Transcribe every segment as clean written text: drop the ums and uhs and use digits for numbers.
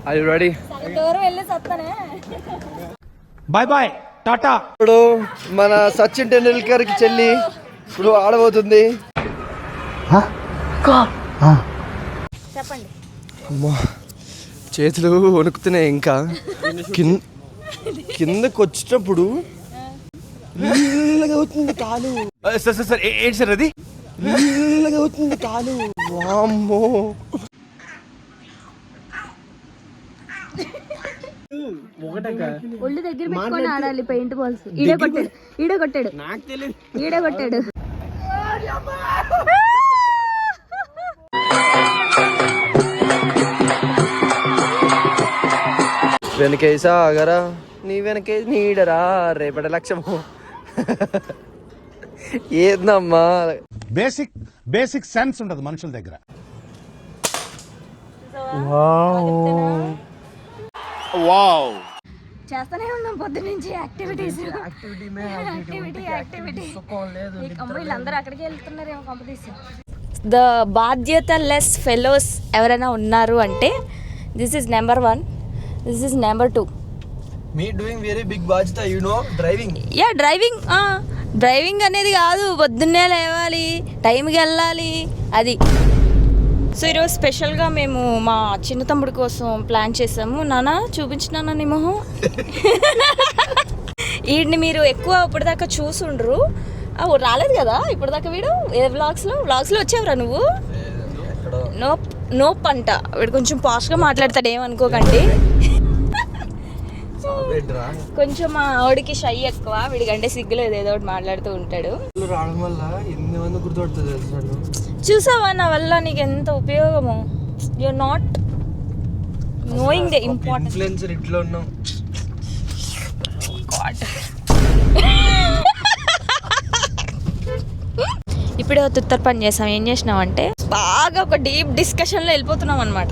Are you ready? Bye bye, Tata. ఇప్పుడు మన సచిన్ టెండూల్కర్ కి చెల్లి ఇప్పుడు ఆడబోతుంది. చెప్పండి. చేతులు వణుకుతున్నాయి. ఇంకా కిందకి వచ్చేటప్పుడు అవుతుంది కాలు. సార్ ఏంటి సార్ అది? అవుతుంది కాలు. వామ్మో. ఒళ్ళు దగ్గర పెట్టుకొని ఆడాలి పెయింట్ బాల్స్. ఈడే కొట్టాడు నాకు తెలియదు. ఈడే కొట్టాడు. వెనకేసా ఆగరా నీ వెనకే నీడరా రేపటి లక్ష్యము. ఏందమ్మా బేసిక్ సెన్స్ ఉండదు మనుషుల దగ్గర. చేస్తానే ఉన్నాం పొద్దు నుంచి యాక్టివిటీస్. వీళ్ళందరూ అక్కడికి వెళ్తున్నారేమో కాంపిటీషన్. ద బాధ్యత లెస్ ఫెలోస్ ఎవరైనా ఉన్నారు అంటే this is number 1, this is number 2. మీ డూయింగ్ వెరీ బిగ్ బాధ్యత, you know driving. Yeah driving అనేది కాదు, పొద్దున్నే లేవాలి, టైంకి వెళ్ళాలి అది. సో ఈరోజు స్పెషల్గా మేము మా చిన్న తమ్ముడి కోసం ప్లాన్ చేసాము. నాన్న చూపించినానా నీ మొహం? వీడిని మీరు ఎక్కువ ఇప్పటిదాకా చూసుండ్రు. రాలేదు కదా ఇప్పటిదాకా వీడు ఏ వ్లాగ్స్లో వచ్చావురా నువ్వు? నోప్ అంట. వీడు కొంచెం పాష్గా మాట్లాడతాడు, ఏమనుకోకండి. కొంచెం మా ఆవిడికి షై ఎక్కువ, వీడికంటే సిగ్గులేదు, ఏదో ఒకటి మాట్లాడుతూ ఉంటాడు. చూసావా నా వల్ల నీకు ఎంత ఉపయోగము? You are not knowing the importance. Influencer ఇట్లా ఉన్నాం. ఇప్పుడే ఉత్తర పని చేసాం. ఏం చేసినామంటే బాగా ఒక డీప్ డిస్కషన్లో వెళ్ళిపోతున్నాం అనమాట.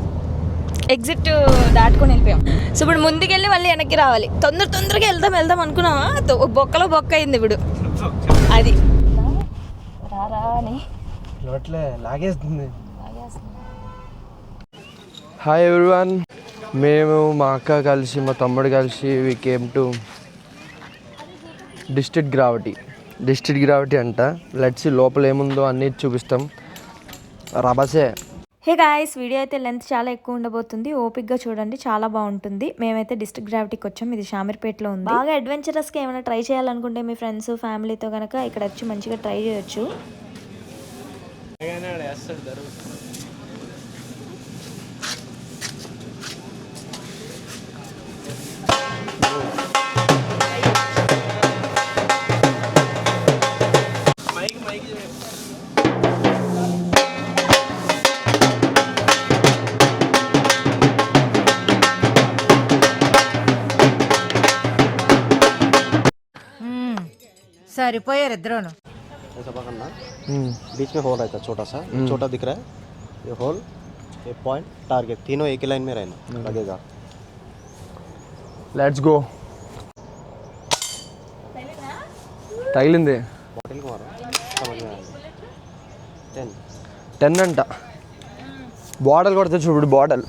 ఎగ్జిట్ దాటుకొని వెళ్ళిపోయాం. సో ఇప్పుడు ముందుకెళ్ళి మళ్ళీ వెనక్కి రావాలి. తొందరగా వెళ్దాం అనుకున్నావా? బొక్కలో బొక్క అయింది ఇప్పుడు. అది రారా అని లాగేస్తుంది. హాయ్ ఎవ్రీవన్, మేము మా అక్క కలిసి మా తమ్ముడు కలిసి we came to district gravity అంట. లెట్స్ లోపల ఏముందో అన్నీ చూపిస్తాం. రబసే. హే గాయ్స్, వీడియో అయితే లెంత్ చాలా ఎక్కువ ఉండబోతుంది. ఓపిక్గా చూడండి, చాలా బాగుంటుంది. మేమైతే డిస్ట్రిక్ట్ గ్రావిటీకి వచ్చాం. ఇది షామీర్పేటలో ఉంది. బాగా అడ్వెంచరస్గా ఏమైనా ట్రై చేయాలనుకుంటే మీ ఫ్రెండ్స్ ఫ్యామిలీతో కనుక ఇక్కడ వచ్చి మంచిగా ట్రై చేయొచ్చు. सरिपोयाరు इधरों ऐसा पकड़ना, बीच में होल रहता है छोटा सा, छोटा दिख रहा है ये होल, ये पॉइंट, टारगेट, तीनों एक ही लाइन में रहना लगेगा. Let's go. తగిలింది. బాటిల్ కు మారు समझ में आया. 10 అంట. బాటిల్ కొడితే చూడు బాటిల్.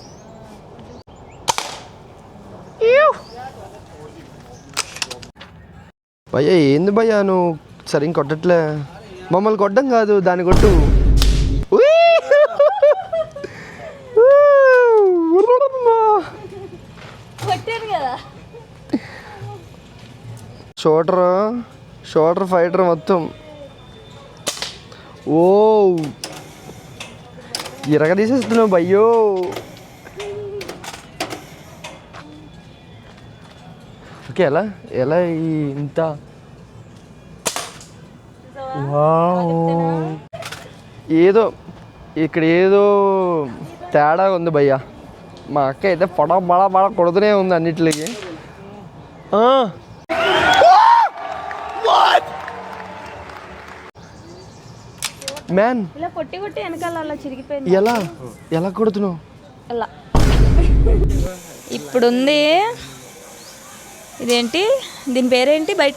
భయ్యా ఏంది భయ్యా నువ్వు సరిగ్గా కొట్టట్లే. మమ్మల్ని కొట్టడం కాదు, దాన్ని కొట్టు. షోటర్ ఫైటర్ మొత్తం. ఓ ఇరగ తీసేస్తున్నావు భయ్యో. ఓకే, ఎలా ఇంత ఏదో ఇక్కడ ఏదో తేడా ఉంది భయ్యా. మా అక్క అయితే బడ కొడుతూనే ఉంది అన్నిటికి. మ్యాన్ ఇలా కొట్టి వెనకాల అలా చిరిగిపోయింది. ఎలా కొడుతున్నావు? అలా ఇప్పుడుంది ఇదేంటి దీని పేరేంటి బయట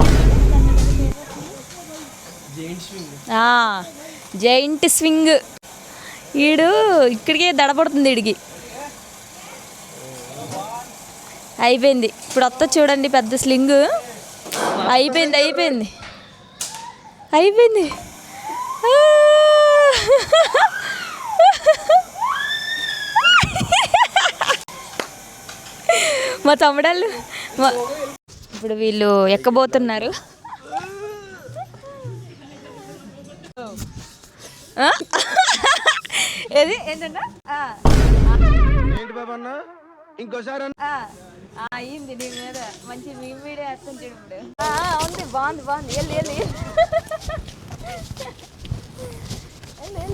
జైంట్ స్వింగ్. ఈడు ఇక్కడికే దడపడుతుంది వీడికి. అయిపోయింది ఇప్పుడు వస్తా చూడండి పెద్ద స్లింగ్. అయిపోయింది అయిపోయింది అయిపోయింది. మా తమ్ముడాళ్ళు ఇప్పుడు వీళ్ళు ఎక్కబోతున్నారు. ఏది ఏంటంటే ఇంకోసారి అయింది నీ మీద మంచి మీ మీడే అర్థం చూడు. ఉంది బాగుంది బాగుంది. వెళ్ళి వెళ్ళి వెళ్ళి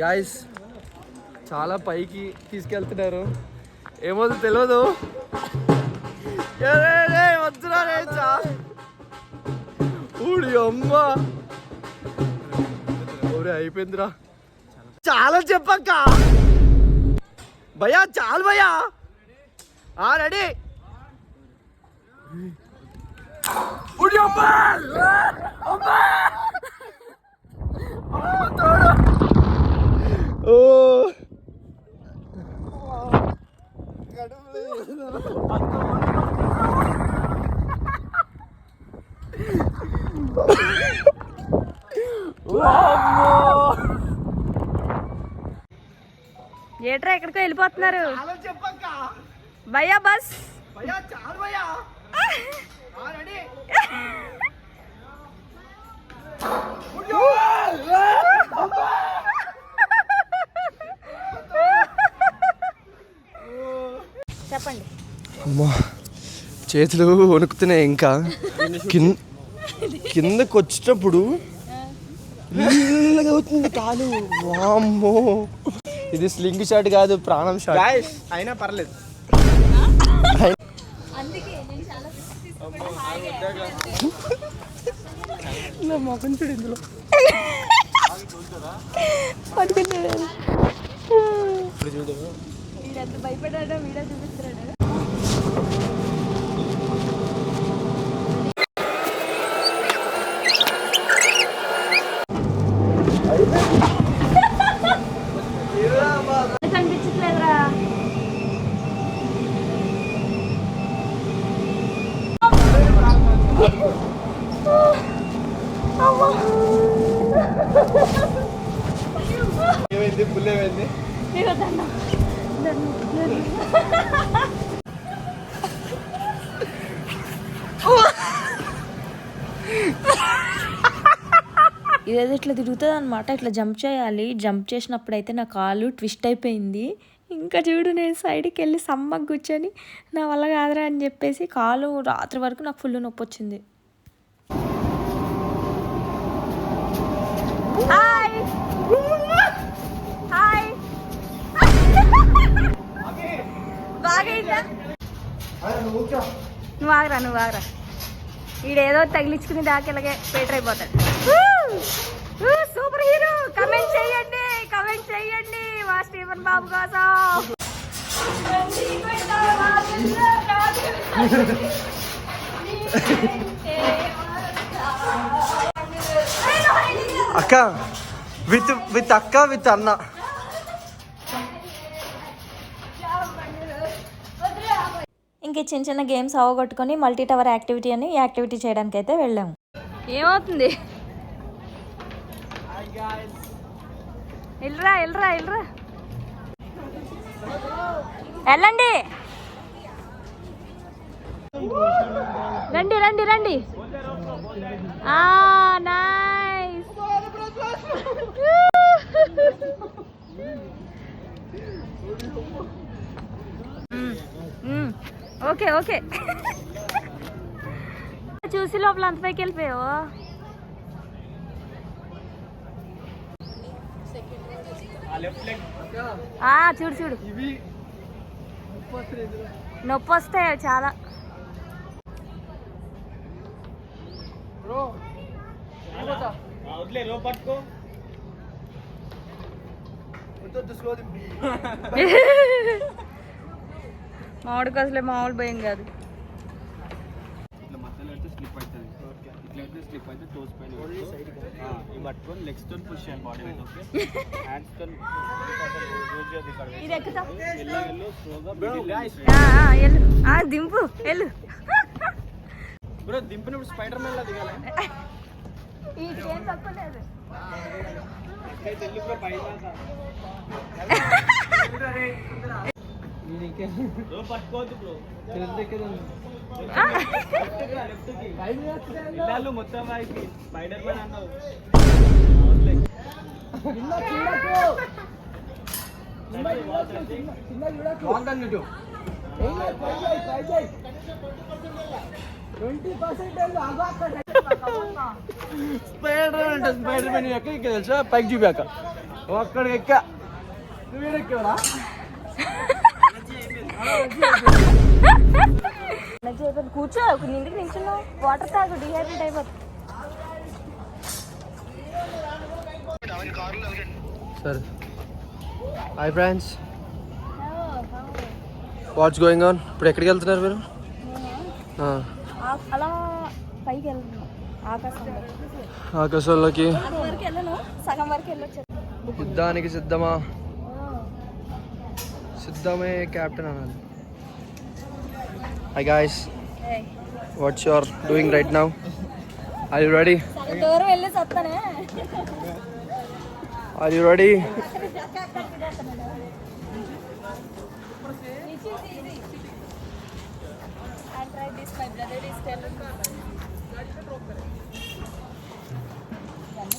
గాయస్ చాలా పైకి తీసుకెళ్తున్నారు. ఏమో తెలియదు. వద్దురా ఊడి అమ్మ ఊరే అయిపోయిందిరా. చాలా చెప్పక్క భయ్యా చాలు భయ్యా. రెడీ ఊడి అమ్మ ఓ ఏట్రా ఎక్కడికో వెళ్ళిపోతున్నారు భయ్యా. బస్ చెప్పండి. అమ్మా చేతులు వణుకుతున్నాయి. ఇంకా కిందకి వచ్చేటప్పుడు అవుతుంది కాలు. వామ్మో ఇది స్లింగ్ షాట్ కాదు, ప్రాణం షాట్. అయినా పర్లేదు. మొఖం చూడు ఇందులో భయపడ్డా వీడియో చూపిస్తున్నాడు. కనిపించట్లేదురా. ఏమైంది? పుల్ ఏమైంది? ఇదేదో ఇట్లా తిరుగుతుంది అనమాట. ఇట్లా జంప్ చేయాలి. జంప్ చేసినప్పుడు అయితే నా కాలు ట్విస్ట్ అయిపోయింది. ఇంకా చూడు నేను సైడ్కి వెళ్ళి సమ్మకు కూర్చొని నా వల్ల కాదురా అని చెప్పేసి కాలు రాత్రి వరకు నాకు ఫుల్ నొప్పి వచ్చింది. హాయ్ హాయ్ బాగా నువ్వు ఆగరా. ఈడేదో తగిలించుకుని దాకా ఇలాగే పేటర్ అయిపోతాడు. Super hero. కమెంట్ చేయండి మా స్టీఫన్ బాబు కోసం. అక్క విత్ అక్క విత్ అన్న. ఇంక చిన్న చిన్న గేమ్స్ అవగొట్టుకొని మల్టీ టవర్ యాక్టివిటీ అని ఈ యాక్టివిటీ చేయడానికి అయితే వెళ్ళాము. ఏమవుతుంది? వెళ్ళరా వెళ్ళండి. రండి. నైస్. ఓకే చూసి లోపల అంత పైకి వెళ్ళిపోయావు. చూడు నొప్పి వస్తాయి చాలా. మామిడికి అసలే మామూలు భయం కాదు. ఇది ఎక్కుతా దింపు వెళ్ళు. దింపినప్పుడు స్పైడర్ మ్యాన్ లా దిగాలి. ఈ ట్రైన్ తక్కువ లేదు. మొత్తం స్పైడర్ మ్యాన్ అన్నావు. స్పైడర్ అంటే స్పైడర్ మ్యాన్ ఎక్కడికి తెలుసా? పైకి చూపాక అక్కడికి ఎక్కా. నువ్వు ఎక్కావరా? కూర్చో, ఇంటికి నించున్నావు. వాటర్ తాగు, డిహైడ్రేట్ అయిపోతుంది. సరే. Hi friends, what's going on? ఇప్పుడు ఎక్కడికి వెళ్తున్నారు మీరు? అలా పైకి వెళ్తున్నాం ఆకాశంలోకి. వరకు వెళ్ళను, సగం వరకు వెళ్ళొచ్చు. యుద్ధానికి సిద్ధమా? సిద్ధమే కెప్టెన్ అనాలి. Hi guys, what's you are doing right now? Are you ready? సగం దూరం వెళ్ళి వస్తానే. Are you ready?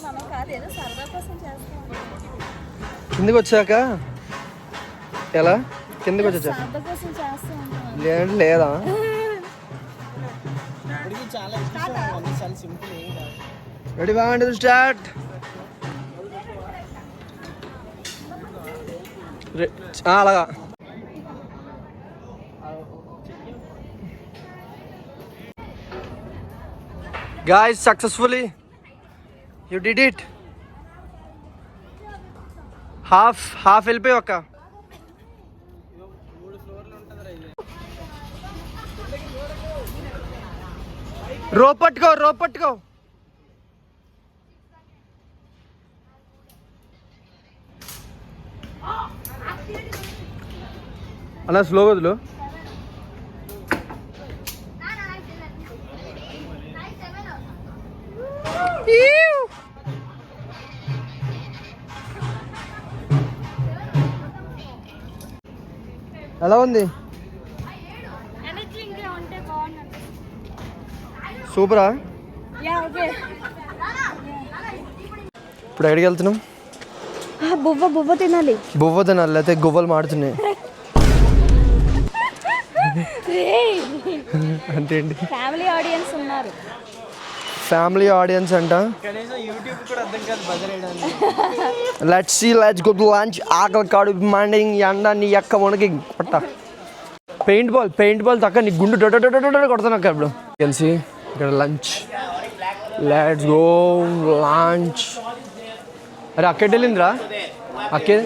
మనం కాదు, ఏదో సరదా కోసం చేస్తాం. కిందకి వచ్చాక ఎలా? కిందకి వచ్చా సరదా కోసం చేస్తాం. లేదా? రెడీ? 1 2 స్టార్ట్. అలాగా. Guys, successfully you did it. half వెళ్ళిపోయి ఒక్క రోప్ పట్టుకో. అలా స్లోగా వదులు. ఎలా ఉంది? సూపరా? ఇప్పుడు ఎక్కడికి వెళ్తున్నాం? బువ్వ తినాలి. బువ్వ తినాలి, లేకపోతే గువ్వలు మాడుతున్నాయి. అంటే ఏంటి? ఫ్యామిలీ ఆడియన్స్ ఉన్నారు. ఫ్యామిలీ ఆడియన్స్ అంట. Let's go to lunch. ఆకలి కాడు మండింగ్, ఎండ నీ ఎక్క వణకి పట్ట. పెయింట్ బాల్ తక్క నీ గుండు కొడతాను అక్క. ఇప్పుడు కలిసి ఇక్కడ లంచ్. Let's go lunch. అరే అక్కడికి వెళ్ళిందిరా? అక్కే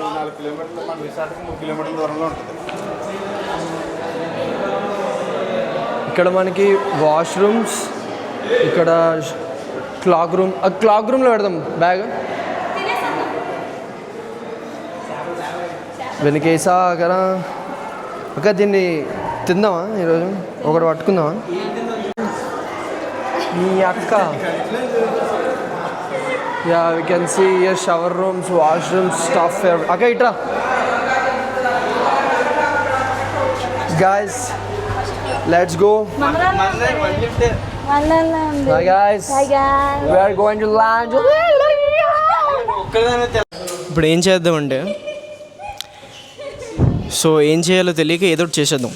ఇక్కడ మనకి వాష్రూమ్స్, ఇక్కడ క్లాక్ రూమ్లో పెడదాం బ్యాగ్. వెనకేసా కదా అక్క. దీన్ని తిందామా ఈరోజు? ఒకటి పట్టుకుందామా? మీ అక్క. Yeah, we can see here shower rooms, washrooms, stuff. అక్క ఇట్రా. Guys, let's go. Hi guys. We are going to lunch. ఇప్పుడు ఏం చేద్దామంటే, సో ఏం చేయాలో తెలియక ఏదో ఒకటి చేసేద్దాం.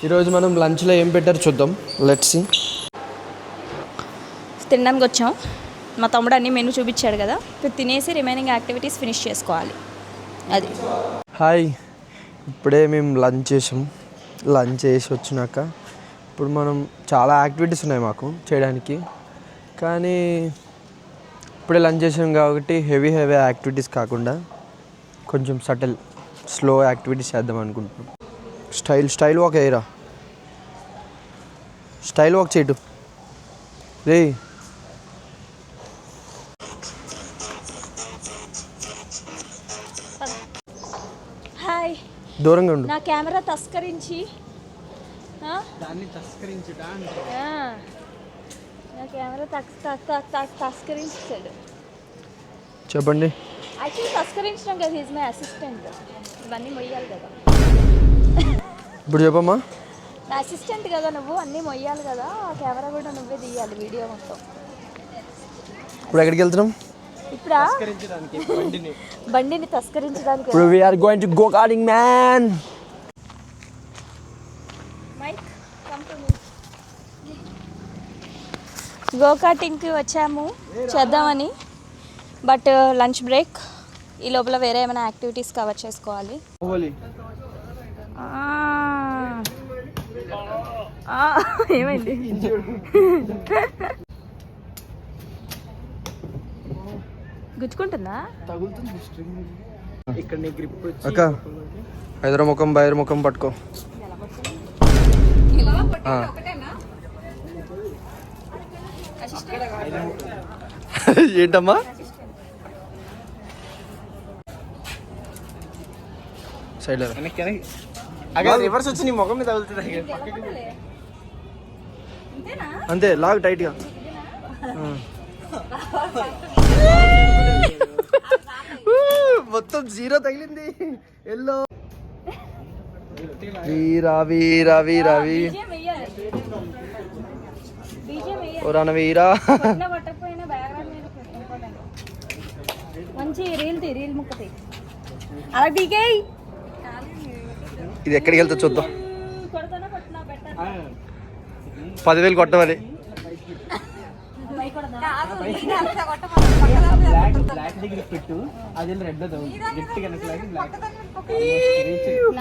ఈరోజు మనం లంచ్లో ఏం పెట్టారు చూద్దాం. Let's see. తినడానికి వచ్చాం. మా తమ్ముడు అన్ని మెనూ చూపించాడు కదా, ఇప్పుడు తినేసి రిమైనింగ్ యాక్టివిటీస్ ఫినిష్ చేసుకోవాలి. అది హాయ్, ఇప్పుడే మేము లంచ్ చేసాం. లంచ్ చేసి వచ్చినాక ఇప్పుడు మనం చాలా యాక్టివిటీస్ ఉన్నాయి మాకు చేయడానికి, కానీ ఇప్పుడే లంచ్ చేసాం కాబట్టి హెవీ యాక్టివిటీస్ కాకుండా కొంచెం సటిల్ స్లో యాక్టివిటీస్ చేద్దాం అనుకుంటున్నాం. స్టైల్ వాక్ అయ్యరా, స్టైల్ వాక్ చేయటు రే. హాయ్, దూరంగా ఉండు. నా కెమెరా తస్కరించి దాన్ని తస్కరించుటా నా కెమెరా తస్కరించాడు. చెప్పండి. యాక్చువల్లీ తస్కరించడం కదా, ఈజ్ మై అసిస్టెంట్. ఇవన్నీ మొయ్యాలి కదా. ఇప్పుడు చెప్పమ్మా. నా అసిస్టెంట్ కదా నువ్వు, అన్నీ మొయ్యాలి కదా. ఆ కెమెరా కూడా నువ్వే తీయాలి, వీడియో మొత్తం. ఇప్పుడు ఎక్కడికి వెళ్తున్నాం? ఇప్పుడా బండిని తస్కరించడానికి. ఇప్పుడు we are going to go karting man. Mike come to me. Go కార్టింగ్కి వచ్చాము చేద్దామని, బట్ లంచ్ బ్రేక్. ఈ లోపల వేరే ఏమైనా యాక్టివిటీస్ కవర్ చేసుకోవాలి. ఏమైంది? గుచ్చుకుంటుందా? అక్క ఎదురు ముఖం బయరు ముఖం పట్టుకో. ఏంటమ్మా? సైడ్ రివర్స్ వచ్చి నీ ముఖం మీద తగులుతుంది అంతే. లాగు టైట్గా. మొత్తం జీరో తగిలింది. ఎల్లో వీరా వీరా వీరా ఓరాన వీరా. మంచి రీల్ ముక్కతి అలా దిగేయి. ఇది ఎక్కడికి వెళ్తా చూద్దాం. 10,000 కొట్టవాలి.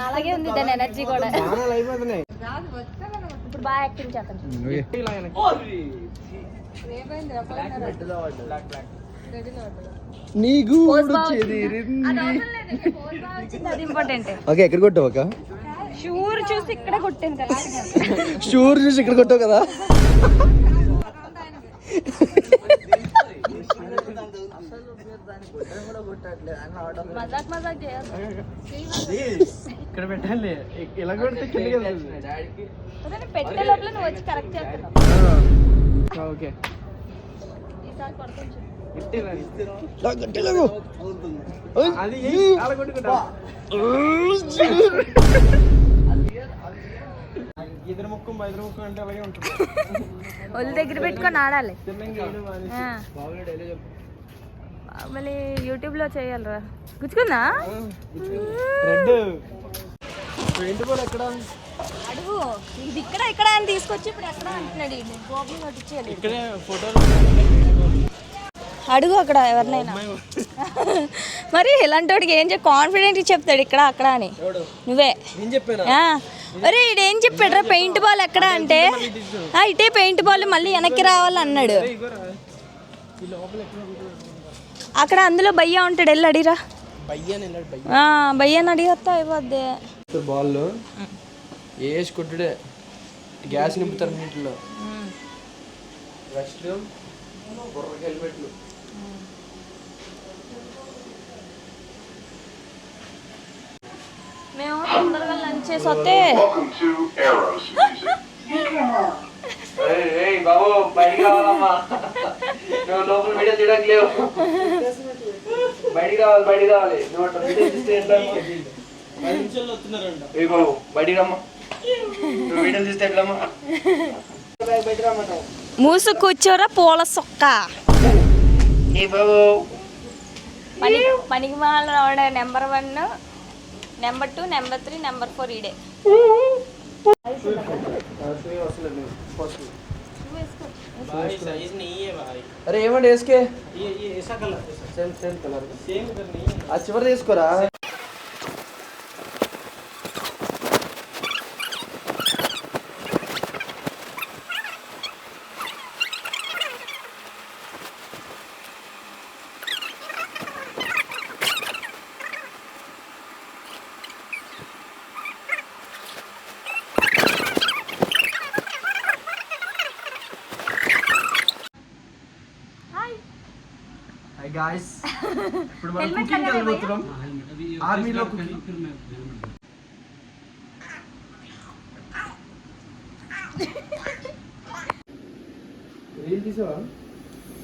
అలాగే ఉంది దాని ఎనర్జీ కూడా. ఇప్పుడు బాగా యాక్టింగ్ చేస్తాను. అది ఇంపార్టెంట్. ఓకే, ఎక్కడ కొట్టావు అక్క? షూర్ చూసి ఇక్కడ కొట్టాను కదా. షూర్ చూసి ఇక్కడ కొట్టావు కదా. మజాక్ చేయదు. ఇక్కడ పెట్టాలి. ఇలా కొడితే పెట్టే లోపల నువ్వు వచ్చి కరెక్ట్ చేస్తున్నావు. ఓకే, ఈసారి కొడుతుంది. ఒళ్ళు దగ్గర పెట్టుకొని ఆడాలి. మళ్ళీ యూట్యూబ్లో చేయాలరా. గుచ్చుకుందా? అడుగు. ఇది ఇక్కడ అని తీసుకొచ్చి ఇప్పుడు ఎక్కడ అంటున్నాడు. గోపి కొట్టించేయాలి. అడుగు అక్కడ ఎవరినైనా. మరి ఇలాంటి వాడికి ఏం కాన్ఫిడెంట్ చెప్తాడు ఇక్కడ అక్కడ అని. నువ్వే అరే ఇడేం చెప్పాడు రా, పెయింట్ బాల్ ఎక్కడ అంటే ఇటే పెయింట్ బాల్ మళ్ళీ వెనక్కి రావాలన్నాడు. అక్కడ అందులో భయ్యా ఉంటాడు, వెళ్ళి అడిరా. భయ్యాని అడిగేస్తా అయిపోద్ది. బాల్ వేసి కొట్టుడే. గ్యాస్ నింపుతారు నీటిలో. హెల్మెట్లు. మేము తొందరగా లంచ్ చేసి వస్తే బాబు బయటికి రావాలమ్మా. నువ్వు లోపల వీడియో తీయడానికి లేవు. బయటికి రావాలి. నువ్వు బాబు బయటికి రమ్మా. నువ్వు వీడియో తీస్తే ఎట్లమ్మా? మూసు కూర్చోరా పూల సొక్క. పనికి మాల రావడే. నెంబర్ 1, నెంబర్ 2, నెంబర్ 3, నెంబర్ 4 ఈడే. అరే ఏమంటే వేసుకే. ఆ చివరి తీసుకోరా. గాయస్ ఇప్పుడు మనం కుకింగ్ వెళ్ళిపోతున్నాం ఆర్మీలో కుకింగ్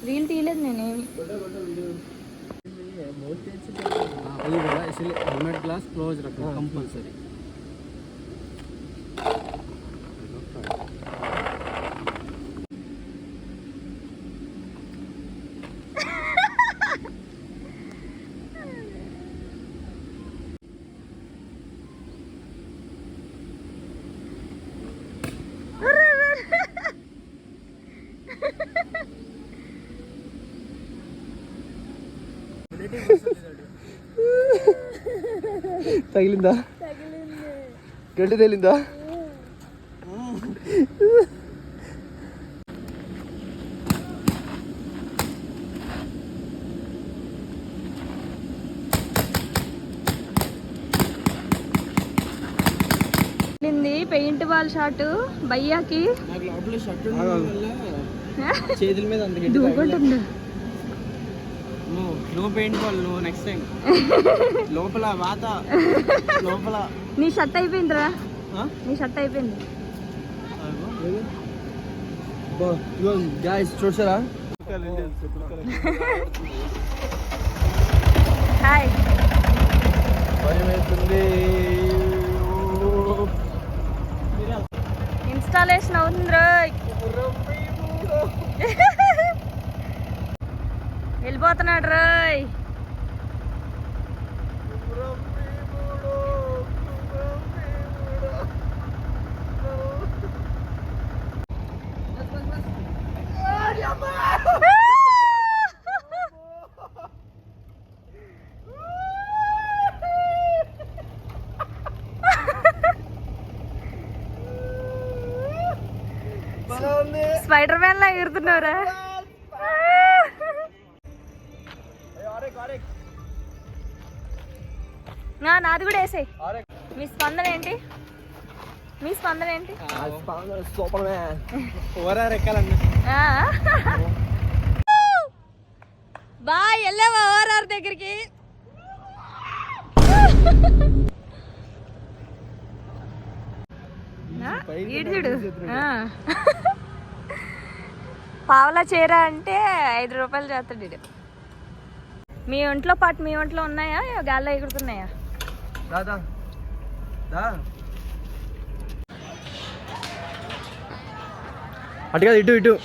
రీల్ తీయలేదు నేనేమి हेलमेट ग्लास क्लोज रखना कंपलसरी తగిలిందా గడ్డి తగిలిందా పెయింట్ బాల్ షాట్ భయ్యాకి నాకు లోపల షర్ట్ చేతుల మీద అంత గట్టి దూకుంటుంది. No paintball no next time లోపల వాత లోపల నీ షర్ట్ అయిపోయిందిరా, నీ షర్ట్ అయిపోయింది. గాయస్ చూసారా హాయ్ భయమవుతుంది. ఇన్స్టాలేషన్ అవుతుందిరా. వెళ్ళిపోతున్నాడు రోయ్. స్పైడర్ మ్యాన్ లా ఎగురుతున్నావురా. నాది కూడా వేసాయి. మీ స్పందన ఏంటి? మీ స్పందన ఏంటి? సూపర్ మ్యాన్ ఓవరార్ ఎక్కాలన్న బాయ్ వెళ్ళావా ఓఆర్ఆర్ దగ్గరికి? ఈడు చూడు. పావలా చీర అంటే 5 రూపాయలు చేస్తాడు ఈడు. మీ ఒంట్లో పాటు మీ ఒంట్లో ఉన్నాయా, గాల్లో ఎగురుతున్నాయా? దాదా దా అటు కాదు ఇటు ఇటు.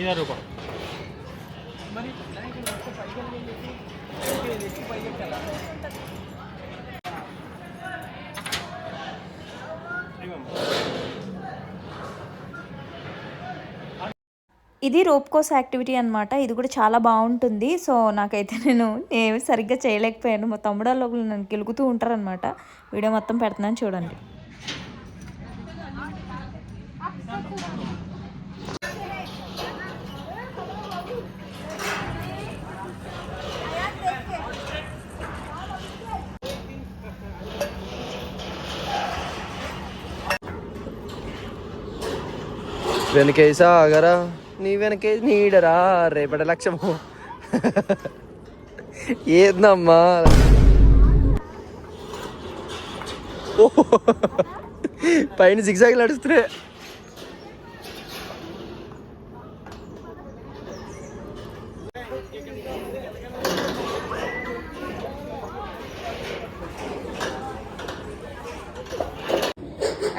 इधर रुको ఇది రోప్ కోర్స్ యాక్టివిటీ అనమాట. ఇది కూడా చాలా బాగుంటుంది. సో నాకైతే నేను ఏమి సరిగ్గా చేయలేకపోయాను. మా తమ్ముడు వాళ్ళు నన్ను గెలుగుతూ ఉంటారనమాట. వీడియో మొత్తం పెడుతున్నాను చూడండి. వెనకేసా ఆగరా నీ వెనకే నీడరా రేపటి లక్ష్యము. ఏందమ్మా పైన జిగ్జాగ్ నడుస్తున్నా.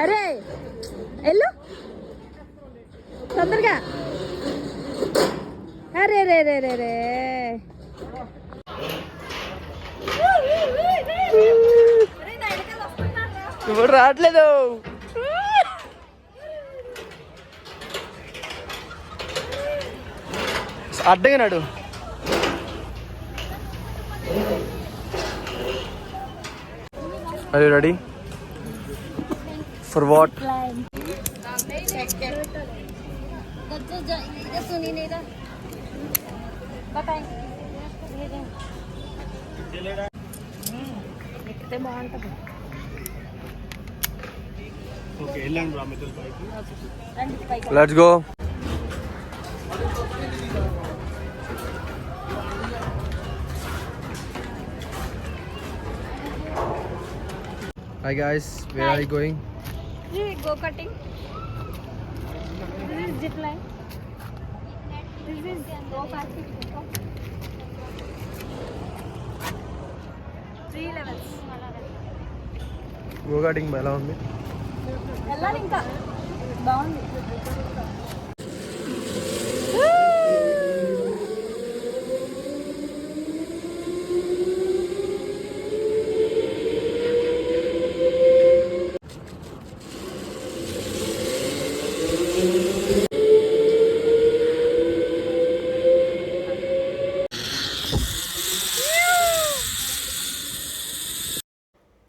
అరే ఎల్లు తొందరగా. అరే రే రే రే రే ఇప్పుడు రావట్లేదు. అడ్డగా నాడు. Are you ready? For what? ఎక్కితే బాగుంటుంది. రండి పైకి. Let's go. Hi guys, where are you going? This is go cutting. This is zip line. This is go cutting. 3 levels. Go karting ఎలా ఉంది? వెళ్ళాలి ఇంకా బాగుంది.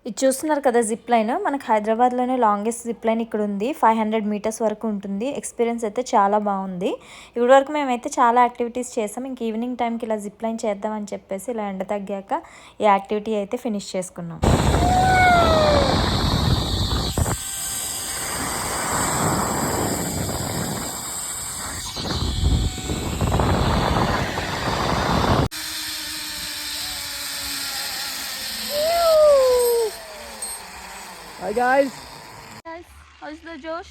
ఇది చూస్తున్నారు కదా జిప్ లైన్. మనకు హైదరాబాద్లోనే లాంగెస్ట్ జిప్ లైన్ ఇక్కడ ఉంది. 500 మీటర్స్ వరకు ఉంటుంది. ఎక్స్పీరియన్స్ అయితే చాలా బాగుంది. ఇప్పటి వరకు మేమైతే చాలా యాక్టివిటీస్ చేసాం. ఇంక ఈవినింగ్ టైంకి ఇలా జిప్ లైన్ చేద్దామని చెప్పేసి ఇలా ఎండ తగ్గాక ఈ యాక్టివిటీ అయితే ఫినిష్ చేసుకున్నాం. Hi guys. How's the Josh?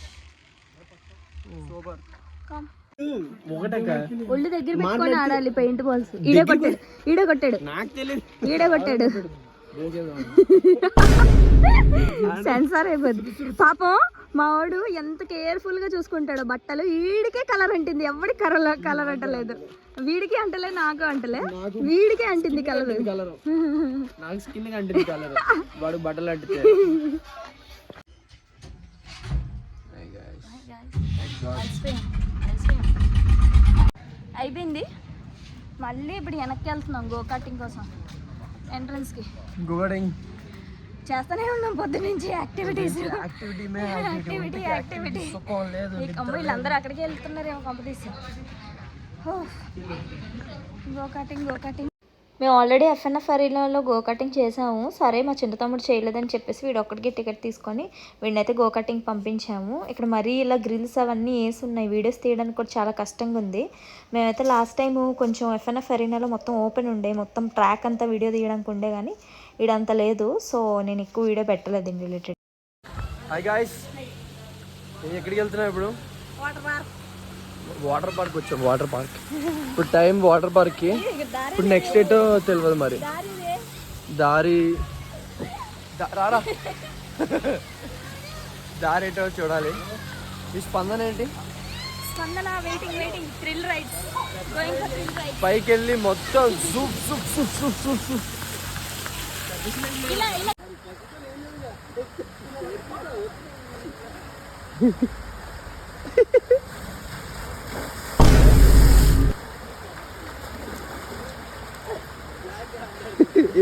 Sober. Come. ఒకటక్క ఒళ్ళు దగ్గర పెట్టుకొని ఆడాలి పెయింట్ బాల్స్. ఈడే కొట్టాడు నాకు తెలియదు. ఈడే కొట్టాడు. సెన్సార్ అయిపోద్ది. పాపం మా వాడు ఎంత కేర్ఫుల్ గా చూసుకుంటాడో బట్టలు. వీడికే కలర్ అంటింది, ఎవరికి కలర్ అంటలేదు. వీడికి అంటలే, నాకు అంటలే, వీడికే అంటింది కలర్. నాకు స్కిన్ అంటుంది కలర్, వాడు బట్టలు అంటితే. అయిపోయింది. మళ్ళీ ఇప్పుడు వెనక్కి వెళ్తున్నాం గో కటింగ్ కోసం. ఎంట్రన్స్ కి గో కార్టింగ్ చేస్తానే ఉన్నాం పొద్దు నుంచి యాక్టివిటీస్. వీళ్ళందరూ అక్కడికి వెళ్తున్నారేమో కాంపిటీషన్. గో కటింగ్ మేము ఆల్రెడీ ఎఫ్ఎన్ఎఫ్ అరీనాలో గో కటింగ్ చేసాము. సరే మా చిన్న తమ్ముడు చేయలేదని చెప్పేసి వీడు ఒక్కడికి టికెట్ తీసుకొని వీడినైతే గో కటింగ్ పంపించాము. ఇక్కడ మరీ ఇలా గ్రిల్స్ అవన్నీ వేసి ఉన్నాయి. వీడియోస్ తీయడానికి కూడా చాలా కష్టంగా ఉంది. మేమైతే లాస్ట్ టైం కొంచెం ఎఫ్ఎన్ఎఫ్ అరీనాలో మొత్తం ఓపెన్ ఉండే, మొత్తం ట్రాక్ అంతా వీడియో తీయడానికి ఉండే, కానీ ఇదంతా లేదు. సో నేను ఎక్కువ వీడియో పెట్టలేదు దీని రిలేటెడ్. హాయ్ గాయ్స్, నేను ఎక్కడికి వెళ్తున్నా ఇప్పుడు? వాటర్ పార్క్ వచ్చాం. వాటర్ పార్క్ ఇప్పుడు టైం వాటర్ పార్క్కి. ఇప్పుడు నెక్స్ట్ ఏటో తెలియదు మరి. దారి రారా దారి ఏటో చూడాలి. ఈ స్పందన ఏంటి? పైకి వెళ్ళి మొత్తం soup soup soup soup soup soup.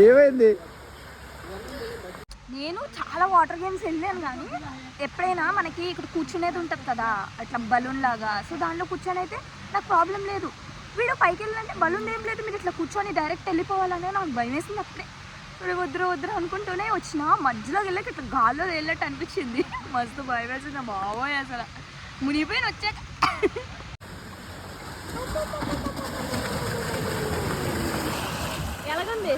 ఏమైంది? నేను చాలా వాటర్ గేమ్స్ వెళ్ళాను, కానీ ఎప్పుడైనా మనకి ఇక్కడ కూర్చునేది ఉంటుంది కదా అట్లా బలూన్ లాగా. సో దాంట్లో కూర్చొని అయితే నాకు ప్రాబ్లం లేదు. వీడు పైకి వెళ్ళాలంటే బలూన్ ఏం లేదు, మీరు ఇట్లా కూర్చొని డైరెక్ట్ వెళ్ళిపోవాలనే నాకు భయం వేసింది. అప్పుడే వీడు వద్దురు అనుకుంటూనే వచ్చిన మధ్యలోకి వెళ్ళాక ఇట్లా గాల్లో వెళ్ళినట్టు అనిపించింది. మస్తు భయం వేసింది బాబోయ్. అసలు మునిగిపోయిన వచ్చాక ఎలాగండి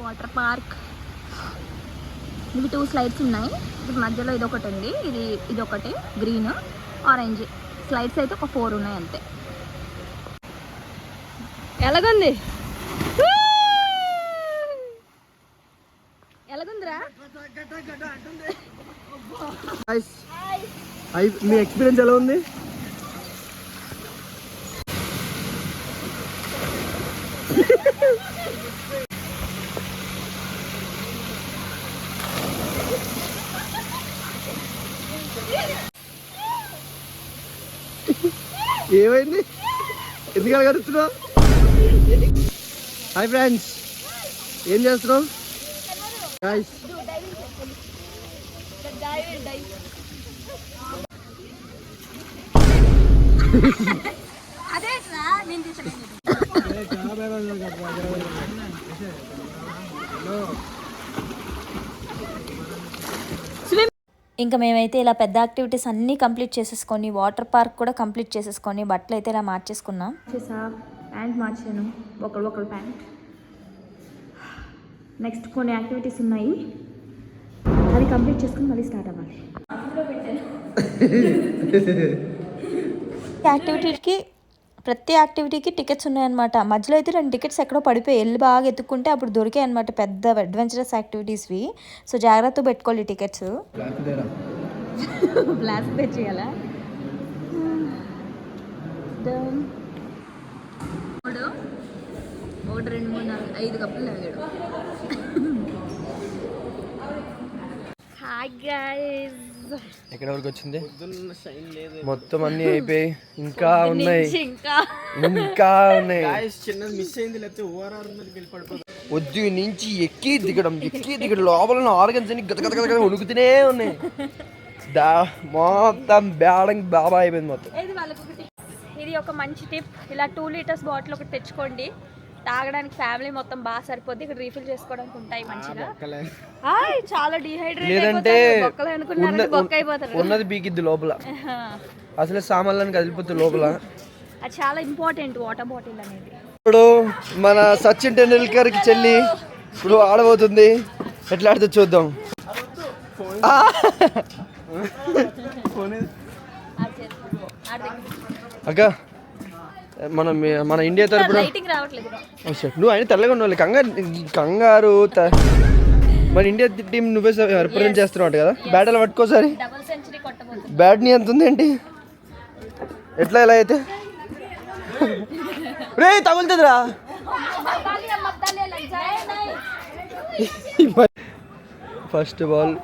వాటర్ పార్క్. ఇవి 2 స్లైడ్స్ ఉన్నాయి. ఇప్పుడు మధ్యలో ఇదొకటి ఉంది, ఇది ఒకటి గ్రీన్ ఆరెంజ్ స్లైడ్స్ అయితే ఒక 4 ఉన్నాయి అంతే. ఎలాగుంది? ఎలాగుందిరా? మీ ఎక్స్పీరియన్స్ ఎలా ఉంది? ఏమైంది? ఎందుకు అడగడుతున్నావు? హాయ్ ఫ్రెండ్స్, ఏం చేస్తున్నావు? గాయ్స్ అదే ఇంకా మేమైతే ఇలా పెద్ద యాక్టివిటీస్ అన్నీ కంప్లీట్ చేసేసుకొని వాటర్ పార్క్ కూడా కంప్లీట్ చేసేసుకొని బట్టలు అయితే ఇలా మార్చేసుకున్నాం. ప్యాంట్ మార్చాను, ఒకళ్ళు ప్యాంట్. నెక్స్ట్ కొన్ని యాక్టివిటీస్ ఉన్నాయి, అది కంప్లీట్ చేసుకుని మళ్ళీ స్టార్ట్ అవ్వాలి. ప్రతి యాక్టివిటీకి టికెట్స్ ఉన్నాయన్నమాట. మధ్యలో అయితే 2 టికెట్స్ ఎక్కడో పడిపోయి వెళ్ళి బాగా ఎత్తుక్కుంటే అప్పుడు దొరికాయి అనమాట, పెద్ద అడ్వెంచరస్ యాక్టివిటీస్వి. సో జాగ్రత్త పెట్టుకోవాలి టికెట్స్. బ్లాక్ పే చేయాలా? 2 3 4 5 కప్పులు తాగాడు. హాయ్ గైస్, ఎక్కడ వరకు వచ్చింది? మొత్తం అన్ని అయిపోయి ఇంకా ఉన్నాయి. చిన్నది మిస్ అయింది, లేకపోతే ఓఆర్ఆర్ మీద పడిపోతుంది. వద్దు నుంచి ఎక్కి దిగడం లోపల ఆర్గన్స్ అన్ని గత ఉణుకుతూనే ఉన్నాయి. మొత్తం బ్యాడంగ్ బాబా అయిపోయింది మొత్తం. ఇది ఒక మంచి టిప్, ఇలా 2 లీటర్స్ బాటిల్ ఒకటి తెచ్చుకోండి, తాగడానికి ఫ్యామిలీ మొత్తం బాగా సరిపోద్ది. ఇక్కడ రీఫిల్ చేసుకోవడానికి ఉంటాయి మంచిగా. చాలా లేదంటే డిహైడ్రేట్ ఉన్నది బీకిద్ది లోపల, అసలే సామాన్లను కదిలిపోతుంది లోపల. అది చాలా ఇంపార్టెంట్ వాటర్ బాటిల్ అనేది. ఇప్పుడు మన సచిన్ టెండూల్కర్ కి చెల్లి ఇప్పుడు ఆడబోతుంది, ఎట్లా ఆడితే చూద్దాం. అక్క మన ఇండియా తరపున నువ్వు అయినా తెల్లగా ఉండాలి. కంగారు మన ఇండియా టీం నువ్వే రిప్రజెంట్ చేస్తున్నావు కదా. బ్యాట్ అలా పట్టుకోసారి. బ్యాట్ నీ ఎంత ఉంది ఏంటి? ఎట్లా ఎలా అయితే రే తగులుతుందిరా. ఫస్ట్ బాల్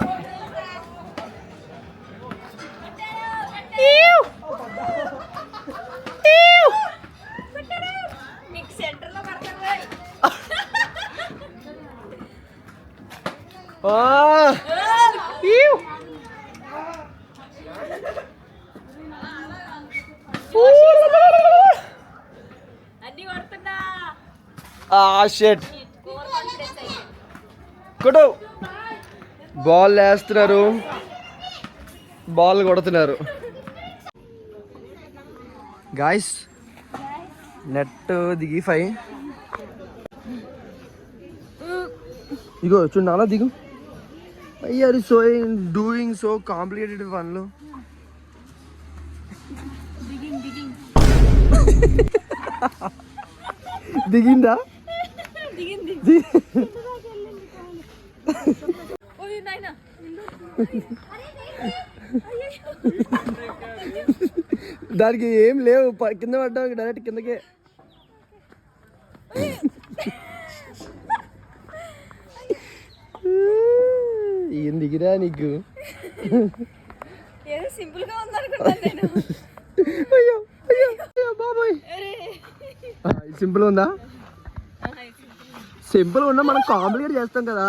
షెట్ కొట్టు. బాల్ వేస్తున్నారు, బాల్ కొడుతున్నారు. గాయస్ నెట్ దిగి 5. ఇగో చూడండి అలా దిగు. Why are you doing so complicated పనులు. దిగిందా? దానికి ఏం లేవు, కింద పడ్డా డైరెక్ట్ కిందకే. ఏం దిగిరా నీకు? సింపుల్ గా ఉందనుకుంటా. అయ్యో అయ్యో బాబాయ్, సింపుల్ ఉందా? సింపుల్ ఉన్నా మనం కాంప్లికేట్ చేస్తాం కదా.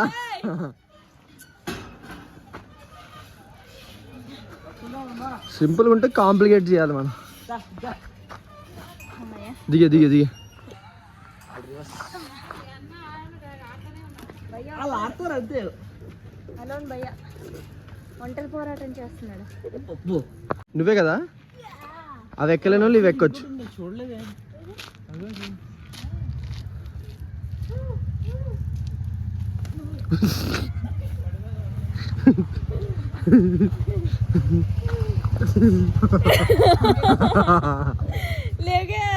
సింపుల్ ఉంటే కాంప్లికేట్ చేయాలి మనం. దిగే దిగే దిగే. ఒంటరి పోరాటం చేస్తున్నాడు. నువ్వే కదా అవి ఎక్కలేని వాళ్ళు ఇవి ఎక్కొచ్చు. లేగా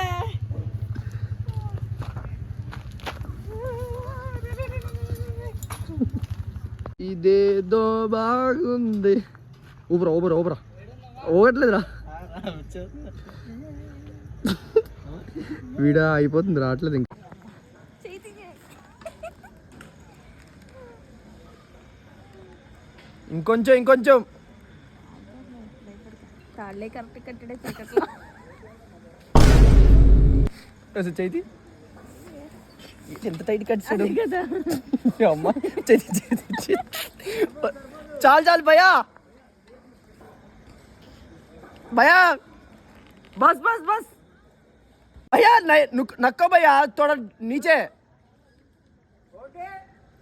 ఇదేదో బాగుంది. ఊపరా ఊపరా ఊపరా. ఊగట్లేదురా, వీడా అయిపోతుంది, రావట్లేదు ఇంకా. ఇంకొంచెం ఇంకొంచెం. తాళ్ళే కరెక్ట్ కట్టడే చీకట్లో. చైతి ఎంత టైట్ కట్టాడు కదా అమ్మ. చాలు చాలు భయా భయా, బస్ బస్ బస్. भैया नक्को भैया थोड़ा नीचे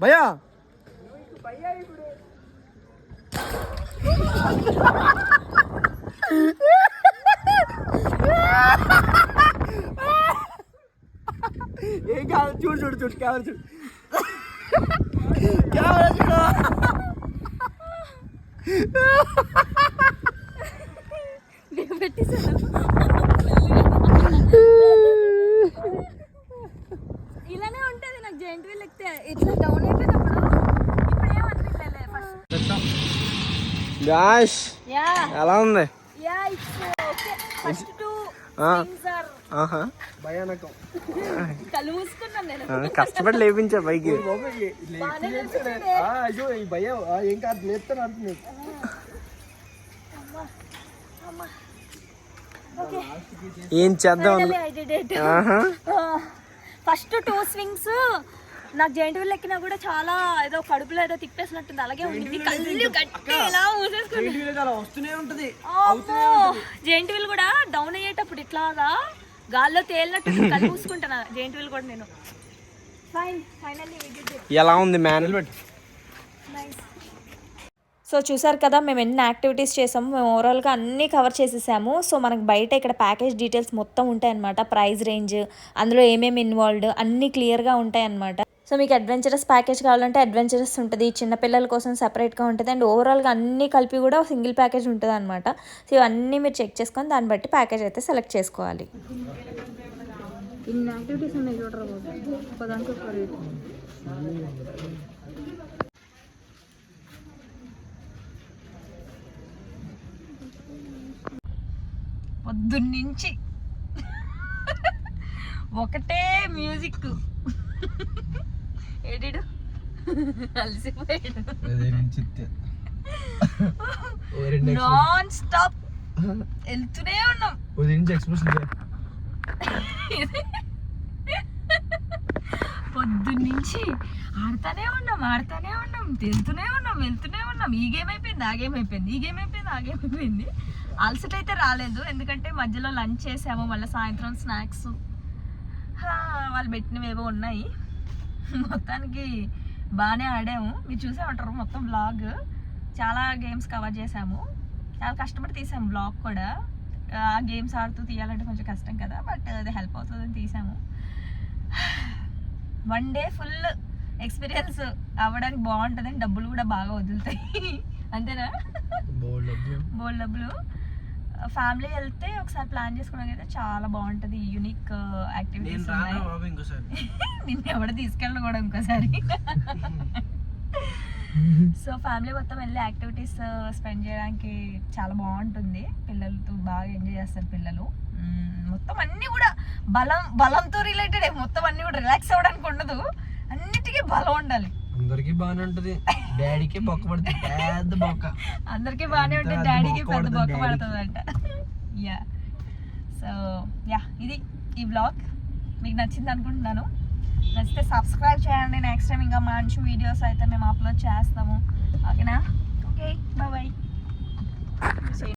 भैया ఏం కాదు చూడు చూడు చూడు కెమెరా చూడు కెమెరా చూడు ఇలానే ఉంటుంది నాకు జెయింట్ వీల్ ఎక్కితే ఇట్లా డౌన్ అయిపోయినప్పుడు ఇప్పుడు ఏమనిపించలే ఫస్ట్ గాష్ యా ఎలా ఉంది yeah it's okay first two things are భయానకం కళ్ళు మూసుకున్నాను నేను కష్టపడి లేపించా పైకి బాగానే లేచింది. అయ్యో ఈ భయం ఏం కాదు లేపుతాను అంటున్నాడు ఏం చేద్దాం Finally I did it. First two swings నాకు జెయింట్ వీల్ ఎక్కినా కూడా చాలా ఏదో కడుపులో ఏదో తిప్పేసినట్టుంది అలాగే ఉంది కళ్ళు గట్టి ఎలా ఊసేసుకుంటా వస్తూనే ఉంటది జెయింట్ వీల్ కూడా డౌన్ అయ్యేటప్పుడు ఇట్లాగా గాల్లో తేలినట్టు కళ్ళు మూసుకుంటాను జెయింట్ వీల్ కూడా నేను ఫైనల్లీ ఎలా ఉంది మ్యాన్ సో చూసారు కదా మేము ఎన్ని యాక్టివిటీస్ చేసాము మేము ఓవరాల్గా అన్నీ కవర్ చేసేసాము సో మనకు బయట ఇక్కడ ప్యాకేజ్ డీటెయిల్స్ మొత్తం ఉంటాయన్నమాట ప్రైస్ రేంజ్ అందులో ఏమేమి ఇన్వాల్వ్డ్ అన్నీ క్లియర్గా ఉంటాయన్నమాట సో మీకు అడ్వెంచరస్ ప్యాకేజ్ కావాలంటే అడ్వెంచరస్ ఉంటుంది చిన్నపిల్లల కోసం సెపరేట్గా ఉంటుంది అండ్ ఓవరాల్గా అన్నీ కలిపి కూడా సింగిల్ ప్యాకేజ్ ఉంటుంది అనమాట సో ఇవన్నీ మీరు చెక్ చేసుకొని దాన్ని బట్టి ప్యాకేజ్ అయితే సెలెక్ట్ చేసుకోవాలి ఇన్ని యాక్టివిటీస్ ఉన్నాయి చూడరా ఒకదానికి ఒక రేట్ పొద్దున్నుంచి ఒకటే మ్యూజిక్ ఏడిడు అలసిపోయాడు నాన్ స్టాప్ వెళ్తూనే ఉన్నాం పొద్దున్నుంచి ఆడుతూనే ఉన్నాం వెళ్తూనే ఉన్నాం ఈ గేమ్ అయిపోయింది ఆ గేమ్ అయిపోయింది అలసట అయితే రాలేదు ఎందుకంటే మధ్యలో లంచ్ చేసాము మళ్ళీ సాయంత్రం స్నాక్స్ వాళ్ళు పెట్టినవి ఏవో ఉన్నాయి మొత్తానికి బాగానే ఆడాము మీరు చూసే ఉంటారు మొత్తం బ్లాగ్ చాలా గేమ్స్ కవర్ చేసాము చాలా కష్టపడి తీసాము బ్లాగ్ కూడా ఆ గేమ్స్ ఆడుతూ తీయాలంటే కొంచెం కష్టం కదా బట్ అది హెల్ప్ అవుతుందని తీసాము వన్ డే ఫుల్ ఎక్స్పీరియన్స్ అవ్వడానికి బాగుంటుందని డబ్బులు కూడా బాగా వదులుతాయి అంతేనా బోల్డ్ డబ్బులు ఫ్యామిలీ వెళ్తే ఒకసారి ప్లాన్ చేసుకోవడం అయితే చాలా బాగుంటుంది యూనిక్ యాక్టివిటీస్ నిన్ను ఎవడ తీసుకెళ్ళడం కూడా ఇంకోసారి సో ఫ్యామిలీ మొత్తం వెళ్ళి యాక్టివిటీస్ స్పెండ్ చేయడానికి చాలా బాగుంటుంది పిల్లలతో బాగా ఎంజాయ్ చేస్తారు పిల్లలు మొత్తం అన్నీ కూడా బలంతో రిలేటెడ్ మొత్తం అన్నీ కూడా రిలాక్స్ అవ్వడానికి ఉండదు అన్నిటికీ బలం ఉండాలి అందరికి బాగానే ఉంటది డాడీకి బొక్క పడుతుంది పెద్ద బొక్క అందరికీ బాగానే ఉంటుంది డాడీకి పెద్ద బొక్క పడుతుంది అంట యా సో యా ఇది ఈ బ్లాగ్ మీకు నచ్చింది అనుకుంటున్నాను నచ్చితే సబ్స్క్రైబ్ చేయండి నెక్స్ట్ టైం ఇంకా మంచి వీడియోస్ అయితే మేము అప్లోడ్ చేస్తాము